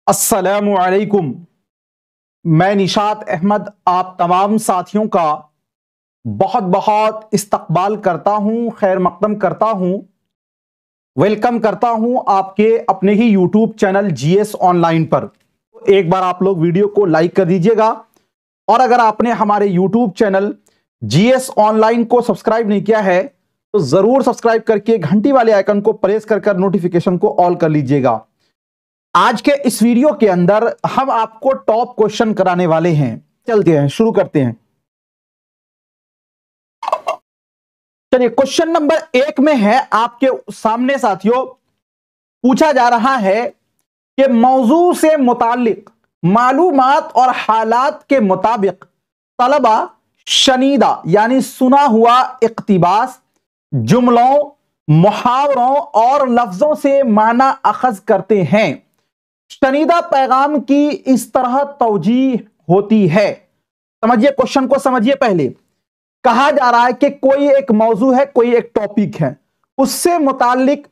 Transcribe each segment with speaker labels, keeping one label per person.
Speaker 1: अस्सलामु अलैकुम। मैं निशात अहमद आप तमाम साथियों का बहुत बहुत इस्तकबाल करता हूं, खैर मकदम करता हूं, वेलकम करता हूं आपके अपने ही यूट्यूब चैनल जीएस ऑनलाइन पर। एक बार आप लोग वीडियो को लाइक कर दीजिएगा और अगर आपने हमारे यूट्यूब चैनल जीएस ऑनलाइन को सब्सक्राइब नहीं किया है तो जरूर सब्सक्राइब करके घंटी वाले आइकन को प्रेस कर नोटिफिकेशन को ऑल कर लीजिएगा। आज के इस वीडियो के अंदर हम आपको टॉप क्वेश्चन कराने वाले हैं। चलते हैं, शुरू करते हैं। चलिए, क्वेश्चन नंबर 1 में है आपके सामने साथियों, पूछा जा रहा है कि मौजू से मुताल्लिक मालूमात और हालात के मुताबिक तलबा शनीदा यानी सुना हुआ इक्तिबास जुमलों, मुहावरों और लफ्जों से माना अखज करते हैं। शनीदा पैगाम की इस तरह तौजीह होती है। समझिए, क्वेश्चन को समझिए। पहले कहा जा रहा है कि कोई एक मौजू है, कोई एक टॉपिक है, उससे मुताल्लिक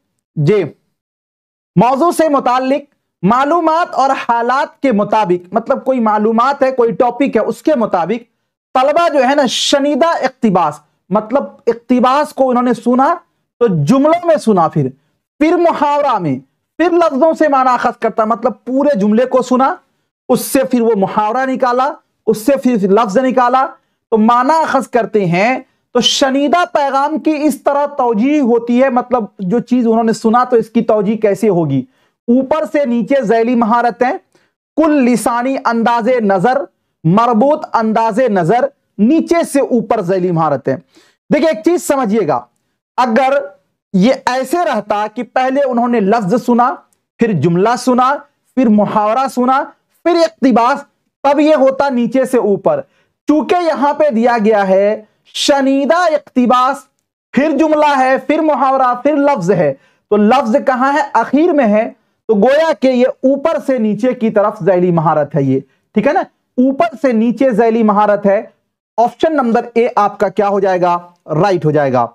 Speaker 1: मौजू से मुताल्लिक मालूमात और हालात के मुताबिक, मतलब कोई मालूमात है, कोई टॉपिक है, उसके मुताबिक तलबा जो है ना शनीदा इक्तिबास, मतलब इक्तिबास को उन्होंने सुना तो जुमलों में सुना, फिर मुहावरा में, फिर लफ्जों से माना अखज करता, मतलब पूरे जुमले को सुना, उससे फिर वो मुहावरा निकाला, उससे फिर लफ्ज निकाला तो माना अखज करते हैं। तो शनीदा पैगाम की इस तरह तौजीह होती है, मतलब जो चीज उन्होंने सुना तो इसकी तौजीह कैसे होगी। ऊपर से नीचे ज़ैली महारतें, कुल लिसानी अंदाजे नजर, मरबूत अंदाजे नजर, नीचे से ऊपर ज़ैली महारतें। देखिए एक चीज समझिएगा, अगर ये ऐसे रहता कि पहले उन्होंने लफ्ज सुना, फिर जुमला सुना, फिर मुहावरा सुना, फिर इक्तिबास, तब ये होता नीचे से ऊपर। चूंकि यहां पे दिया गया है शनीदा इक्तिबास, फिर जुमला है, फिर मुहावरा, फिर लफ्ज है, तो लफ्ज कहां है? आखिर में है। तो गोया कि ये ऊपर से नीचे की तरफ ज़ैली महारत है ये, ठीक है ना, ऊपर से नीचे ज़ैली महारत है। ऑप्शन नंबर ए आपका क्या हो जाएगा? राइट हो जाएगा।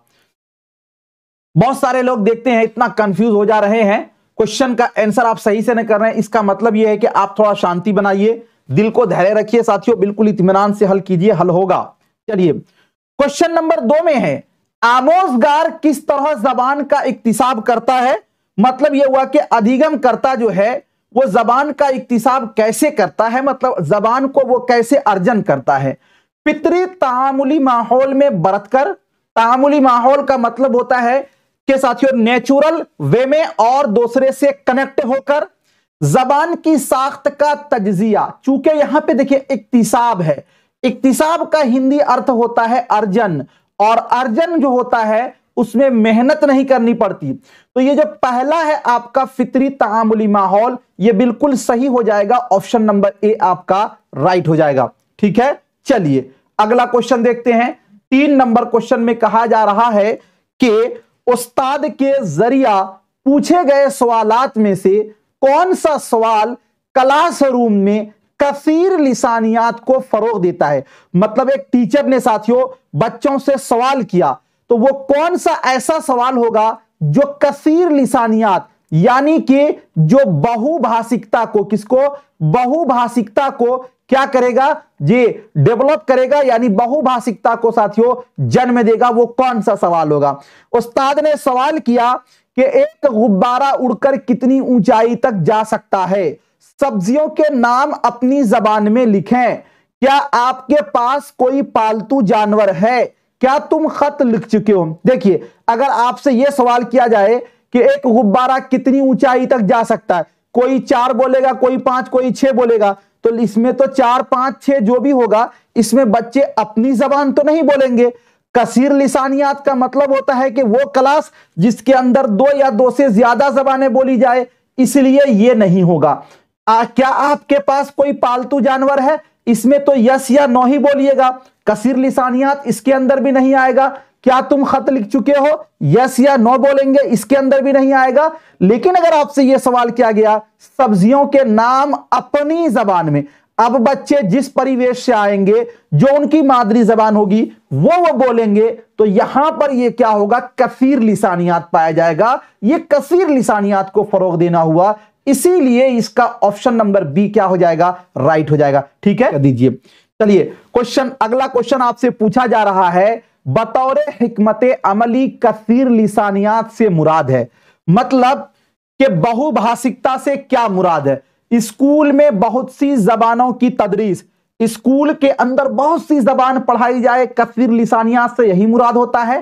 Speaker 1: बहुत सारे लोग देखते हैं इतना कंफ्यूज हो जा रहे हैं, क्वेश्चन का आंसर आप सही से नहीं कर रहे हैं। इसका मतलब यह है कि आप थोड़ा शांति बनाइए, दिल को धैर्य रखिए साथियों, बिल्कुल इत्मीनान से हल कीजिए, हल होगा। चलिए, क्वेश्चन नंबर 2 में है आमोजगार किस तरह जबान का इक्तिसाब करता है। मतलब यह हुआ कि अधिगम करता जो है वो जबान का इक्तिसाब कैसे करता है, मतलब जबान को वो कैसे अर्जन करता है। फितरी तामुली माहौल में बरतकर, तामुली माहौल का मतलब होता है कि साथियों नेचुरल वे में और दूसरे से कनेक्ट होकर, जबान की साख्त का तज्जिया, चूंकि यहां पे देखिए इक्तिसाब है, इक्तिसाब का हिंदी अर्थ होता है अर्जन, और अर्जन जो होता है उसमें मेहनत नहीं करनी पड़ती। तो ये जो पहला है आपका फितरी तामुली माहौल, ये बिल्कुल सही हो जाएगा। ऑप्शन नंबर ए आपका राइट हो जाएगा। ठीक है, चलिए अगला क्वेश्चन देखते हैं। 3 नंबर क्वेश्चन में कहा जा रहा है कि उस्ताद के जरिया पूछे गए सवालात में से कौन सा सवाल क्लासरूम में कसीर लिसानियात को फरोग देता है। मतलब एक टीचर ने साथियों बच्चों से सवाल किया, तो वो कौन सा ऐसा सवाल होगा जो कसीर लिसानियात यानी कि जो बहुभाषिकता को, किसको? बहुभाषिकता को क्या करेगा? ये डेवलप करेगा, यानी बहुभाषिकता को साथियों जन्म देगा। वो कौन सा सवाल होगा? उस्ताद ने सवाल किया कि एक गुब्बारा उड़कर कितनी ऊंचाई तक जा सकता है। सब्जियों के नाम अपनी जबान में लिखें। क्या आपके पास कोई पालतू जानवर है? क्या तुम खत लिख चुके हो? देखिए, अगर आपसे यह सवाल किया जाए कि एक गुब्बारा कितनी ऊंचाई तक जा सकता है, कोई 4 बोलेगा, कोई 5, कोई 6 बोलेगा, तो इसमें तो 4, 5, 6 जो भी होगा, इसमें बच्चे अपनी जबान तो नहीं बोलेंगे। कसीर लिसानियात का मतलब होता है कि वो क्लास जिसके अंदर 2 या 2 से ज्यादा जबानें बोली जाए, इसलिए ये नहीं होगा। क्या आपके पास कोई पालतू जानवर है? इसमें तो यस या नो ही बोलिएगा, कसीर लिसानियात इसके अंदर भी नहीं आएगा। क्या तुम खत लिख चुके हो? यस या नो बोलेंगे, इसके अंदर भी नहीं आएगा। लेकिन अगर आपसे यह सवाल किया गया सब्जियों के नाम अपनी जबान में, अब बच्चे जिस परिवेश से आएंगे, जो उनकी मादरी जबान होगी वो बोलेंगे, तो यहां पर ये क्या होगा? कसीर लिसानियात पाया जाएगा। ये कसीर लिसानियात को फरोग देना हुआ इसीलिए इसका ऑप्शन नंबर बी क्या हो जाएगा, राइट हो जाएगा। ठीक है, दीजिए। चलिए क्वेश्चन, अगला क्वेश्चन आपसे पूछा जा रहा है, बतौर हिकमते अमली कसीर लिसानियात से मुराद है। मतलब कि बहुभाषिकता से क्या मुराद है? स्कूल में बहुत सी जबानों की तदरीस, स्कूल के अंदर बहुत सी जबान पढ़ाई जाए, कसीर लिसानियात से यही मुराद होता है।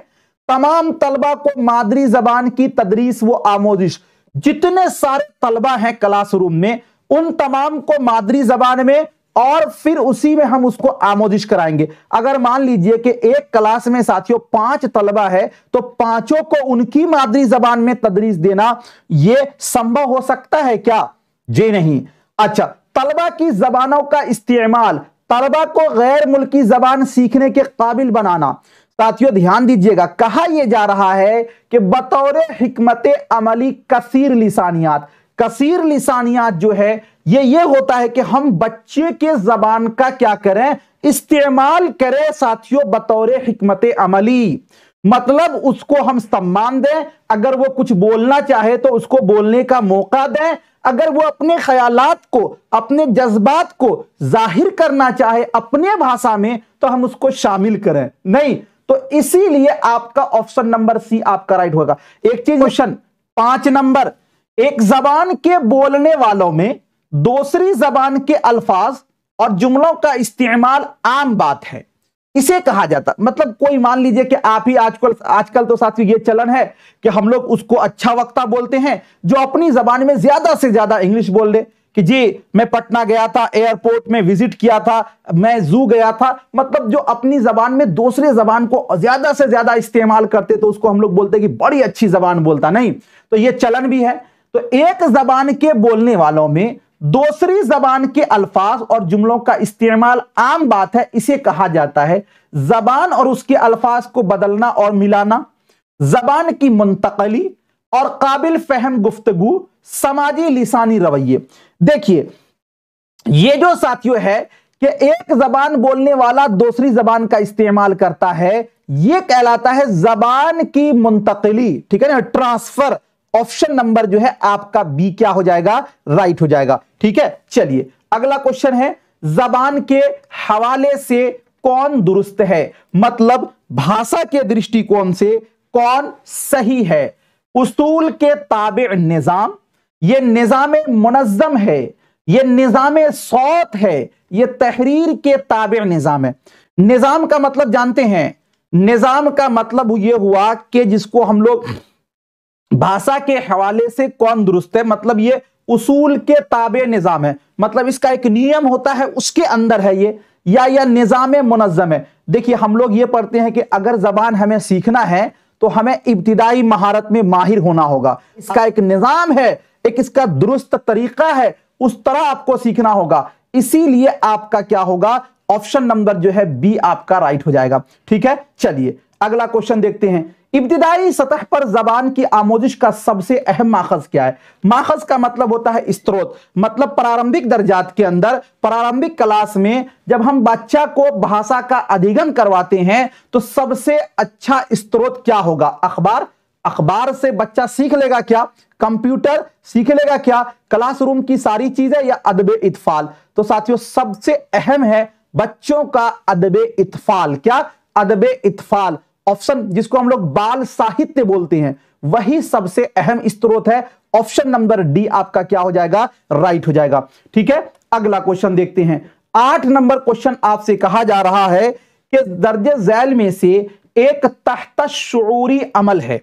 Speaker 1: तमाम तलबा को मादरी जबान की तदरीस व आमोजिश, जितने सारे तलबा हैं क्लासरूम में उन तमाम को मादरी जबान में और फिर उसी में हम उसको आमोजिश कराएंगे। अगर मान लीजिए कि एक क्लास में साथियों 5 तलबा है तो पांचों को उनकी मादरी जबान में तदरीस देना यह संभव हो सकता है क्या? जी नहीं। अच्छा, तलबा की जबानों का इस्तेमाल, तलबा को गैर मुल्की जबान सीखने के काबिल बनाना। साथियों ध्यान दीजिएगा, कहा यह जा रहा है कि बतौर हिकमते अमली कसीर लिसानियात, कसीर लिसानियात जो है ये होता है कि हम बच्चे के जबान का क्या करें, इस्तेमाल करें साथियों बतौर हिकमते अमली। मतलब उसको हम सम्मान दें, अगर वो कुछ बोलना चाहे तो उसको बोलने का मौका दें, अगर वो अपने ख्यालात को, अपने जज्बात को जाहिर करना चाहे अपने भाषा में तो हम उसको शामिल करें। नहीं तो इसीलिए आपका ऑप्शन नंबर सी आपका राइट होगा। एक चीज, क्वेश्चन 5 नंबर, एक जबान के बोलने वालों में दूसरी जबान के अल्फाज और जुमलों का इस्तेमाल आम बात है, इसे कहा जाता। मतलब कोई मान लीजिए कि आप ही आजकल तो साथियों ये चलन है कि हम लोग उसको अच्छा वक्ता बोलते हैं जो अपनी जबान में ज्यादा से ज्यादा इंग्लिश बोल दे कि जी मैं पटना गया था, एयरपोर्ट में विजिट किया था, मैं जू गया था। मतलब जो अपनी जबान में दूसरे जबान को ज्यादा से ज्यादा इस्तेमाल करते तो उसको हम लोग बोलते कि बड़ी अच्छी जबान बोलता। नहीं तो ये चलन भी है। तो एक जबान के बोलने वालों में दूसरी जबान के अल्फाज और जुमलों का इस्तेमाल आम बात है, इसे कहा जाता है जबान और उसके अल्फाज को बदलना और मिलाना, जबान की मुंतकली और काबिल फहम गुफ्तगू, समाजी लिसानी रवैये। देखिए ये जो साथियों है कि एक जबान बोलने वाला दूसरी जबान का इस्तेमाल करता है, यह कहलाता है जबान की मुंतकली। ठीक है ना, ट्रांसफर। ऑप्शन नंबर जो है आपका बी क्या हो जाएगा, राइट हो जाएगा। ठीक है, चलिए अगला क्वेश्चन है, जबान के हवाले से कौन दुरुस्त है? मतलब भाषा के दृष्टिकोण से कौन सही है? उसूल के ताबे निजाम, ये निजाम मुनज्जम है, ये निजाम सौत है, ये तहरीर के ताबे निजाम है। निजाम का मतलब जानते हैं, निजाम का मतलब यह हुआ कि जिसको हम लोग भाषा के हवाले से कौन दुरुस्त है, मतलब ये उसूल के ताबे निजाम है, मतलब इसका एक नियम होता है उसके अंदर है ये, या निजाम मुनज्जम है। देखिए हम लोग ये पढ़ते हैं कि अगर जबान हमें सीखना है तो हमें इब्तिदाई महारत में माहिर होना होगा, इसका एक निजाम है, एक इसका दुरुस्त तरीका है, उस तरह आपको सीखना होगा। इसीलिए आपका क्या होगा, ऑप्शन नंबर जो है बी आपका राइट हो जाएगा। ठीक है, चलिए अगला क्वेश्चन देखते हैं। इब्तिदाई सतह पर जबान की आमोजिश का सबसे अहम माखज क्या है? माखज का मतलब होता है स्त्रोत। मतलब प्रारंभिक दर्जात के अंदर, प्रारंभिक क्लास में जब हम बच्चा को भाषा का अधिगम करवाते हैं तो सबसे अच्छा स्त्रोत क्या होगा? अखबार। अखबार से बच्चा सीख लेगा क्या? कंप्यूटर सीख लेगा क्या? क्लासरूम की सारी चीजें, या अदब इत्फाल? तो साथियों सबसे अहम है बच्चों का अदब इत्फाल। क्या? अदब इत्फाल। ऑप्शन जिसको हम लोग बाल साहित्य बोलते हैं, वही सबसे अहम स्त्रोत है। ऑप्शन नंबर डी आपका क्या हो जाएगा, राइट हो जाएगा। ठीक है, अगला क्वेश्चन देखते हैं। 8 नंबर क्वेश्चन आपसे कहा जा रहा है कि दर्जे झैल में से एक तहत शुऊरी अमल है।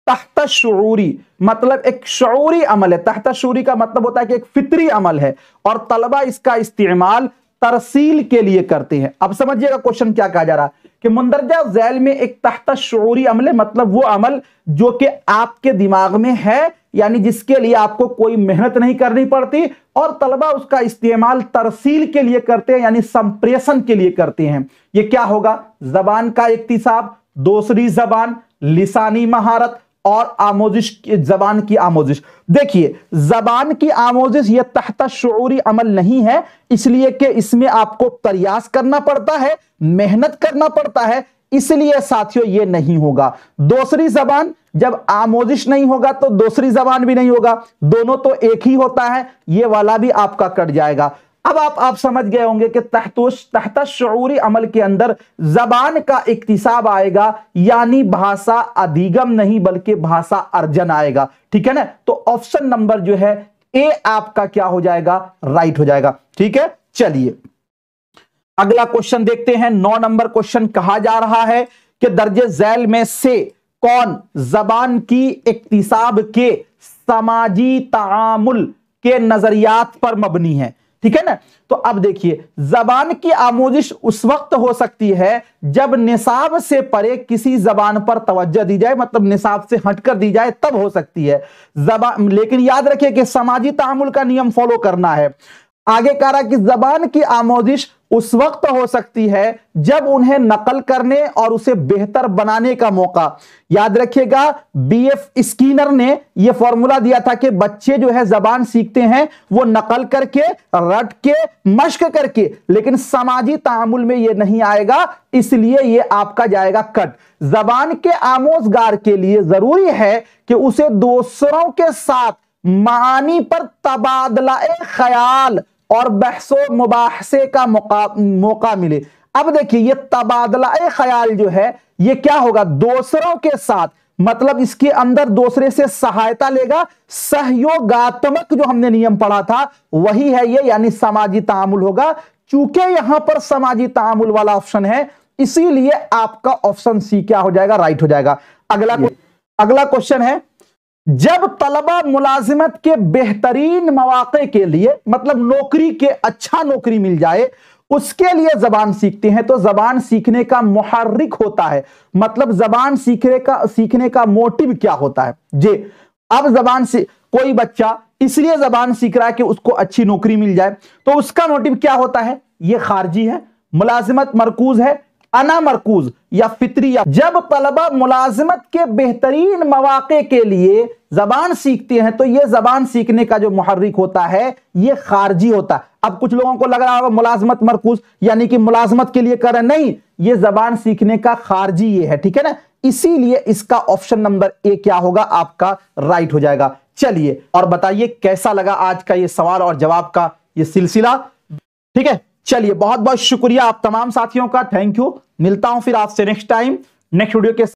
Speaker 1: तहत शुऊरी मतलब एक शऊरी अमल है। तहत शुऊरी का मतलब होता है कि एक फित्री अमल है और तलबा इसका इस्तेमाल तरसील के लिए करते हैं। अब समझिएगा क्वेश्चन क्या कहा जा रहा है कि मुंदरजा झैल में एक तहत शुऊरी अमल है, मतलब वो अमल जो कि आपके दिमाग में है, यानी जिसके लिए आपको कोई मेहनत नहीं करनी पड़ती और तलबा उसका इस्तेमाल तरसील के लिए करते हैं, यानी संप्रेषण के लिए करते हैं। ये क्या होगा? जबान का इक्तिसाब, दूसरी जबान, लिसानी महारत और आमोजिश, जबान की आमोजिश। देखिए जबान की आमोजिश ये तहत शुऊरी अमल नहीं है, इसलिए कि इसमें आपको प्रयास करना पड़ता है, मेहनत करना पड़ता है, इसलिए साथियों ये नहीं होगा। दूसरी जबान जब आमोजिश नहीं होगा तो दूसरी जबान भी नहीं होगा, दोनों तो एक ही होता है, ये वाला भी आपका कट जाएगा। अब आप समझ गए होंगे कि तहत शऊरी अमल के अंदर जबान का इक्तिसाब आएगा, यानी भाषा अधिगम नहीं बल्कि भाषा अर्जन आएगा, ठीक है ना। तो ऑप्शन नंबर जो है ए आपका क्या हो जाएगा, राइट हो जाएगा, ठीक है। चलिए अगला क्वेश्चन देखते हैं। 9 नंबर क्वेश्चन कहा जा रहा है कि दर्जे झैल में से कौन जबान की इक्तिसाब के समाजी तामुल के नजरियात पर मबनी है, ठीक है ना। तो अब देखिए, जबान की आमोजिश उस वक्त हो सकती है जब निसाब से परे किसी जबान पर तवज्जो दी जाए, मतलब निसाब से हटकर दी जाए, तब हो सकती है जबान। लेकिन याद रखिए कि समाजी तामुल का नियम फॉलो करना है। आगे कह रहा कि जबान की आमोजिश उस वक्त हो सकती है जब उन्हें नकल करने और उसे बेहतर बनाने का मौका। याद रखिएगा, बीएफ स्किनर ने यह फॉर्मूला दिया था कि बच्चे जो है जबान सीखते हैं वो नकल करके, रट के, मश्क करके, लेकिन समाजी तामुल में यह नहीं आएगा, इसलिए यह आपका जाएगा कट। जबान के आमोजगार के लिए जरूरी है कि उसे दूसरों के साथ मानी पर तबादला ख्याल और बहसो मुबाहसे का मौका मिले। अब देखिए, ये तबादला ख्याल जो है ये क्या होगा, दूसरों के साथ, मतलब इसके अंदर दूसरे से सहायता लेगा, सहयोगात्मक जो हमने नियम पढ़ा था वही है ये, यानी समाजी तामुल होगा। चूंकि यहां पर समाजी तामुल वाला ऑप्शन है, इसीलिए आपका ऑप्शन सी क्या हो जाएगा, राइट हो जाएगा। अगला क्वेश्चन है, जब तलबा मुलाजिमत के बेहतरीन मौके के लिए, मतलब नौकरी के अच्छा नौकरी मिल जाए, उसके लिए जबान सीखते हैं, तो जबान सीखने का मुहर्रिक होता है, मतलब जबान सीखने का मोटिव क्या होता है जी। अब जबान से कोई बच्चा इसलिए जबान सीख रहा है कि उसको अच्छी नौकरी मिल जाए, तो उसका मोटिव क्या होता है, यह खारजी है, मुलाजिमत मरकूज है, अना मरकूज या फित्री। जब तलबा मुलाजिमत के बेहतरीन मौके के लिए जबान सीखते हैं तो यह जबान सीखने का जो मुहर्रिक होता है यह खारजी होता है। अब कुछ लोगों को लग रहा होगा मुलाजिमत मरकूज यानी कि मुलाजिमत के लिए कर रहे, नहीं, यह जबान सीखने का खारजी ये है, ठीक है ना। इसीलिए इसका ऑप्शन नंबर ए क्या होगा, आपका राइट हो जाएगा। चलिए और बताइए कैसा लगा आज का ये सवाल और जवाब का ये सिलसिला, ठीक है। चलिए बहुत बहुत शुक्रिया आप तमाम साथियों का, थैंक यू। मिलता हूं फिर आपसे नेक्स्ट टाइम नेक्स्ट वीडियो के